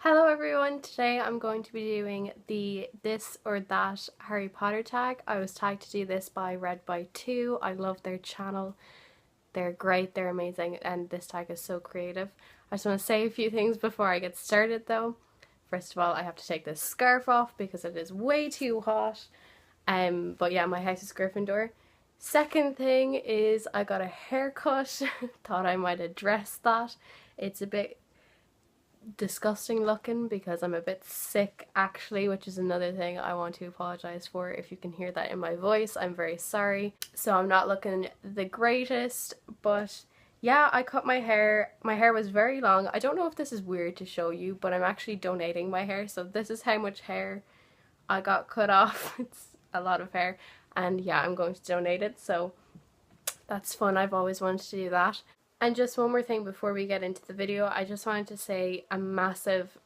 Hello everyone, today I'm going to be doing the this or that Harry Potter tag. I was tagged to do this by readbytwo. I love their channel. They're great, they're amazing, and this tag is so creative. I just want to say a few things before I get started though. First of all, I have to take this scarf off because it is way too hot. But yeah, my house is Gryffindor. Second thing is I got a haircut. Thought I might address that. It's a bit disgusting looking because I'm a bit sick actually, which is another thing I want to apologize for. If you can hear that in my voice, I'm very sorry. So I'm not looking the greatest, but yeah, I cut my hair. My hair was very long. I don't know if this is weird to show you, but I'm actually donating my hair, so this is how much hair I got cut off. It's a lot of hair, and yeah, I'm going to donate it, so that's fun. I've always wanted to do that. And just one more thing before we get into the video, I just wanted to say a massive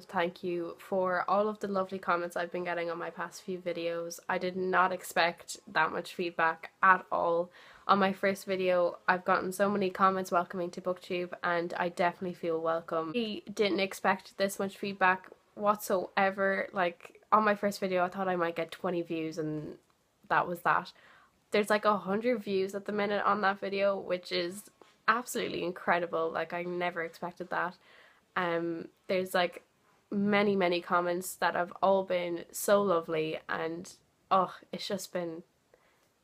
thank you for all of the lovely comments I've been getting on my past few videos. I did not expect that much feedback at all. On my first video, I've gotten so many comments welcoming to BookTube, and I definitely feel welcome. I didn't expect this much feedback whatsoever. Like, on my first video, I thought I might get 20 views and that was that. There's like 100 views at the minute on that video, which is absolutely incredible. Like, I never expected that. There's like many comments that have all been so lovely, and oh, it's just been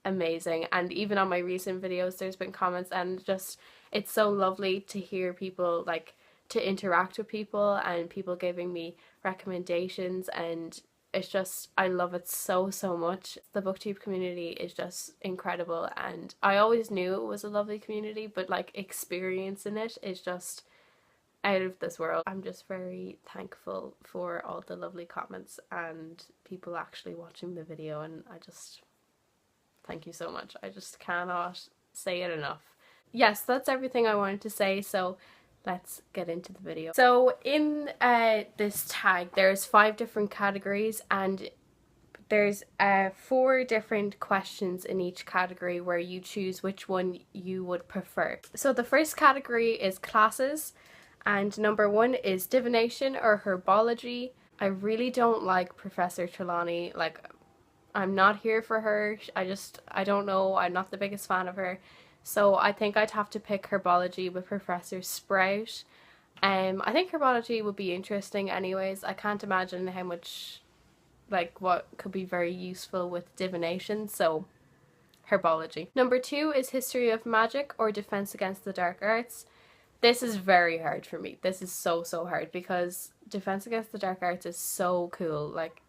amazing. And even on my recent videos there's been comments, and just it's so lovely to hear people, like, to interact with people and people giving me recommendations, and it's just, I love it so much. The BookTube community is just incredible, and I always knew it was a lovely community, but like experiencing it is just out of this world. I'm just very thankful for all the lovely comments and people actually watching the video, and I just thank you so much. I just cannot say it enough. Yes, that's everything I wanted to say, so let's get into the video. So in this tag there's 5 different categories, and there's 4 different questions in each category where you choose which one you would prefer. So the first category is classes, and number 1 is Divination or Herbology. I really don't like Professor Trelawney. Like, I'm not here for her. I don't know, I'm not the biggest fan of her. So I think I'd have to pick Herbology with Professor Sprout. I think Herbology would be interesting anyways. I can't imagine how much, like, what could be very useful with Divination, so Herbology. Number 2 is History of Magic or Defense Against the Dark Arts. This is very hard for me. This is so hard because Defense Against the Dark Arts is so cool, like,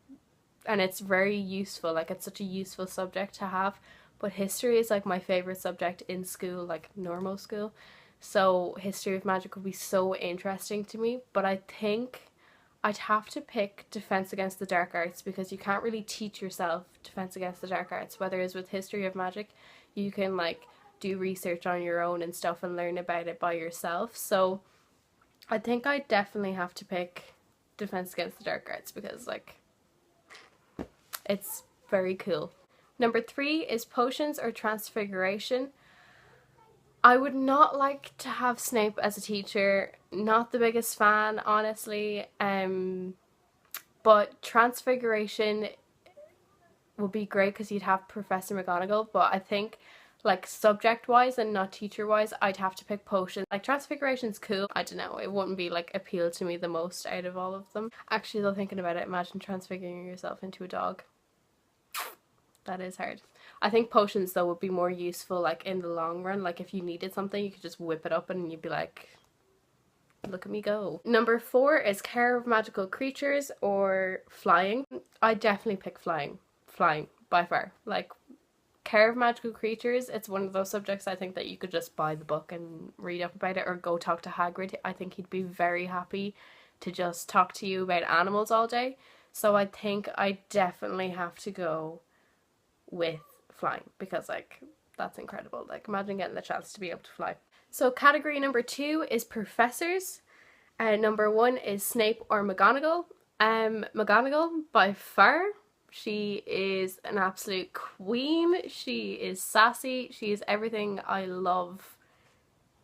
and it's very useful. Like, it's such a useful subject to have. But history is like my favourite subject in school, like normal school. So History of Magic would be so interesting to me. But I think I'd have to pick Defense Against the Dark Arts, because you can't really teach yourself Defense Against the Dark Arts. Whereas with History of Magic, you can like do research on your own and stuff and learn about it by yourself. So I think I definitely have to pick Defense Against the Dark Arts, because like it's very cool. Number 3 is Potions or Transfiguration. I would not like to have Snape as a teacher. Not the biggest fan, honestly. But Transfiguration would be great because you'd have Professor McGonagall. But I think, like, subject-wise and not teacher-wise, I'd have to pick Potions. Like, Transfiguration's cool. I don't know, it wouldn't be, like, appeal to me the most out of all of them. Actually, though, thinking about it, imagine transfiguring yourself into a dog. That is hard. I think Potions though would be more useful, like, in the long run. Like, if you needed something, you could just whip it up and you'd be like, look at me go. Number 4 is Care of Magical Creatures or Flying. I definitely pick Flying. Flying, by far. Like, Care of Magical Creatures, it's one of those subjects I think that you could just buy the book and read up about it, or go talk to Hagrid. I think he'd be very happy to just talk to you about animals all day. So I think I definitely have to go with Flying, because like, that's incredible. Like, imagine getting the chance to be able to fly. So category number 2 is Professors, and number 1 is Snape or McGonagall. McGonagall by far. She is an absolute queen. She is sassy. She is everything I love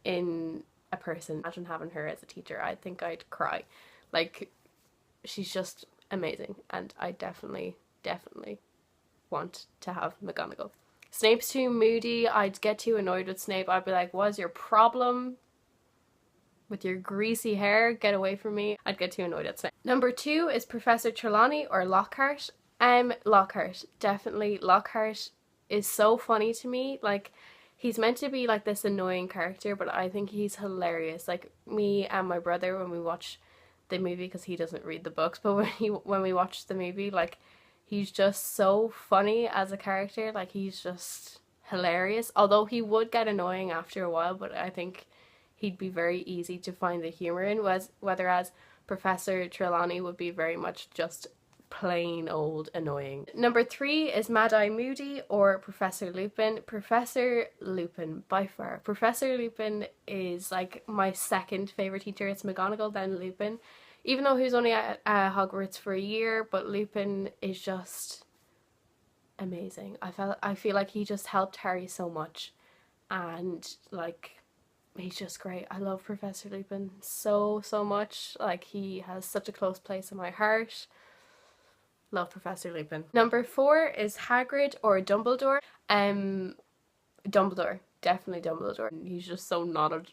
in a person. Imagine having her as a teacher. I think I'd cry. Like, she's just amazing, and I definitely want to have McGonagall. Snape's too moody. I'd get too annoyed with Snape. I'd be like, what's your problem with your greasy hair? Get away from me. I'd get too annoyed at Snape. Number 2 is Professor Trelawney or Lockhart. Lockhart. Definitely. Lockhart is so funny to me. Like, he's meant to be like this annoying character, but I think he's hilarious. Like, me and my brother, when we watch the movie, because he doesn't read the books, but when we watch the movie, like, he's just so funny as a character. Like, he's just hilarious. Although he would get annoying after a while, but I think he'd be very easy to find the humour in, whereas Professor Trelawney would be very much just plain old annoying. Number 3 is Eye Moody or Professor Lupin. Professor Lupin, by far. Professor Lupin is like my second favourite teacher. It's McGonagall, then Lupin. Even though he was only at Hogwarts for a year, but Lupin is just amazing. I feel like he just helped Harry so much, and like, he's just great. I love Professor Lupin so much. Like, he has such a close place in my heart. Love Professor Lupin. Number 4 is Hagrid or Dumbledore. Dumbledore. Definitely Dumbledore. He's just so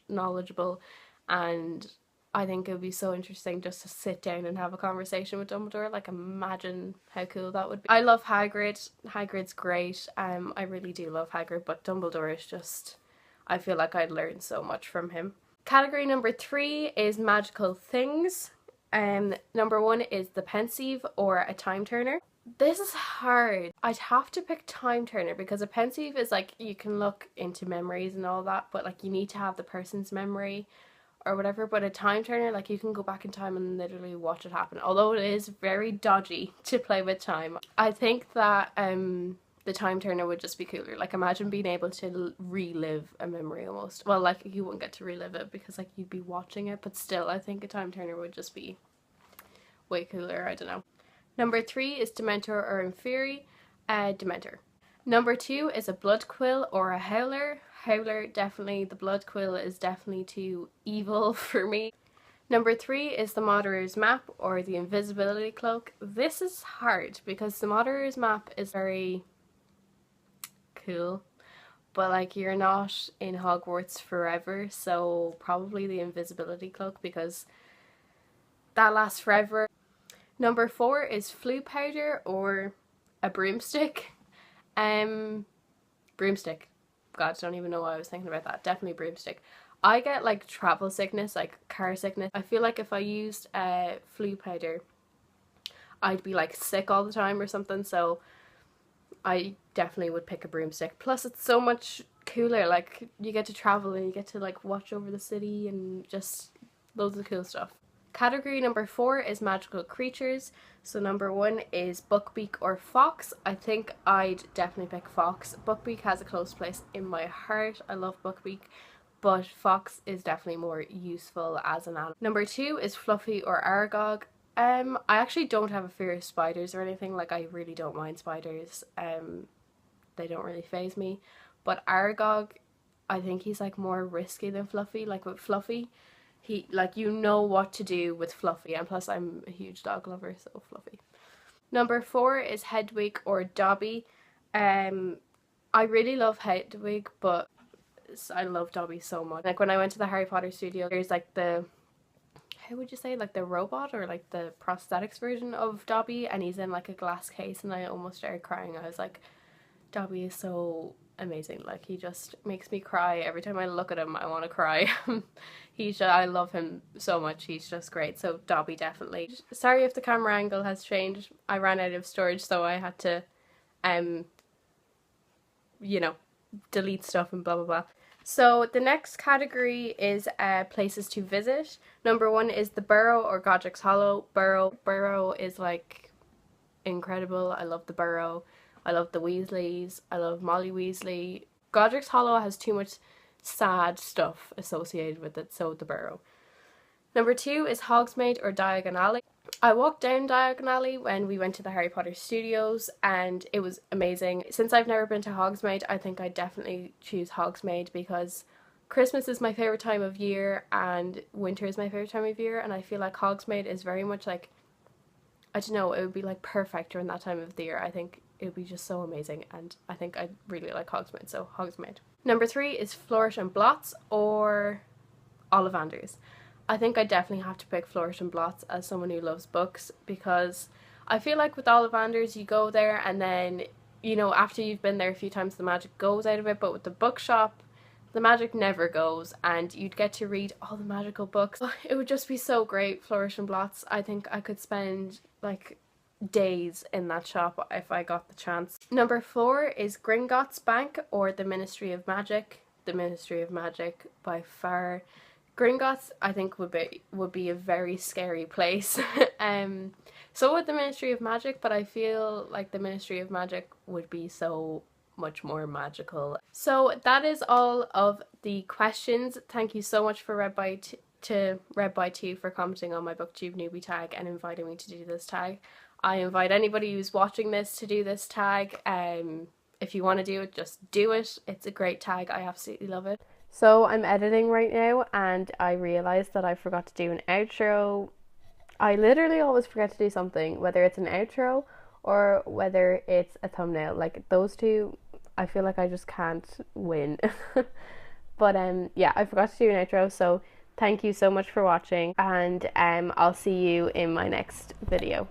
knowledgeable, and I think it would be so interesting just to sit down and have a conversation with Dumbledore. Like, imagine how cool that would be. I love Hagrid. Hagrid's great. I really do love Hagrid, but Dumbledore is just, I feel like I'd learn so much from him. Category number 3 is magical things. Number 1 is the Pensieve or a time turner. This is hard. I'd have to pick time turner because a Pensieve is like, you can look into memories and all that, but like, you need to have the person's memory or whatever. But a time turner, like, you can go back in time and literally watch it happen. Although it is very dodgy to play with time. I think that the time turner would just be cooler. Like, imagine being able to relive a memory almost. Well, like, you wouldn't get to relive it because like, you'd be watching it, but still, I think a time turner would just be way cooler. I don't know. Number 3 is Dementor or Inferi. Dementor. Number 2 is a blood quill or a howler. Howler, definitely. The blood quill is definitely too evil for me. Number 3 is the Marauder's map or the invisibility cloak. This is hard because the Marauder's map is very cool, but like, you're not in Hogwarts forever, so probably the invisibility cloak because that lasts forever. Number 4 is Floo powder or a broomstick. Broomstick. God, I don't even know why I was thinking about that. Definitely broomstick. I get like travel sickness, like car sickness. I feel like if I used Floo powder, I'd be like sick all the time or something, so I definitely would pick a broomstick. Plus, it's so much cooler. Like, you get to travel and you get to like watch over the city and just loads of cool stuff. Category number 4 is magical creatures. So number 1 is Buckbeak or Fawkes. I think I'd definitely pick Fawkes. Buckbeak has a close place in my heart. I love Buckbeak, but Fawkes is definitely more useful as an animal. Number 2 is Fluffy or Aragog. I actually don't have a fear of spiders or anything. Like, I really don't mind spiders. They don't really faze me. But Aragog, I think he's like more risky than Fluffy. Like, with Fluffy, he, like, you know what to do with Fluffy, and plus I'm a huge dog lover, so Fluffy. Number 4 is Hedwig or Dobby. I really love Hedwig, but I love Dobby so much. Like, when I went to the Harry Potter studio, there's like the, how would you say, like the robot or like the prosthetics version of Dobby, and he's in like a glass case, and I almost started crying. I was like, Dobby is so amazing. Like, he just makes me cry every time I look at him. I want to cry. I love him so much. He's just great. So Dobby, definitely. Sorry if the camera angle has changed. I ran out of storage, so I had to you know, delete stuff and blah blah blah. So the next category is places to visit. Number 1 is the Burrow or Godric's Hollow. Burrow is like incredible. I love the Burrow. I love the Weasleys. I love Molly Weasley. Godric's Hollow has too much sad stuff associated with it, so the Burrow. Number 2 is Hogsmaede or Diagon Alley. I walked down Diagon Alley when we went to the Harry Potter studios, and it was amazing. Since I've never been to Hogsmaede, I think I'd definitely choose Hogsmaede because Christmas is my favourite time of year and winter is my favourite time of year, and I feel like Hogsmaede is very much like, I don't know, it would be like perfect during that time of the year. I think it would be just so amazing, and I think I really like Hogsmaede, so Hogsmaede. Number 3 is Flourish and Blotts or Ollivanders. I think I definitely have to pick Flourish and Blotts as someone who loves books, because I feel like with Ollivanders you go there and then, you know, after you've been there a few times the magic goes out of it, but with the bookshop the magic never goes and you'd get to read all the magical books. It would just be so great, Flourish and Blotts. I think I could spend like days in that shop if I got the chance. Number 4 is Gringotts Bank or the Ministry of Magic. The Ministry of Magic by far. Gringotts I think would be a very scary place. So would the Ministry of Magic, but I feel like the Ministry of Magic would be so much more magical. So that is all of the questions. Thank you so much for readbytwo for commenting on my booktube newbie tag and inviting me to do this tag. I invite anybody who's watching this to do this tag. If you want to do it, just do it. It's a great tag. I absolutely love it. So I'm editing right now and I realised that I forgot to do an outro. I literally always forget to do something, whether it's an outro or whether it's a thumbnail. Like those two, I feel like I just can't win. But yeah, I forgot to do an outro, so thank you so much for watching, and I'll see you in my next video.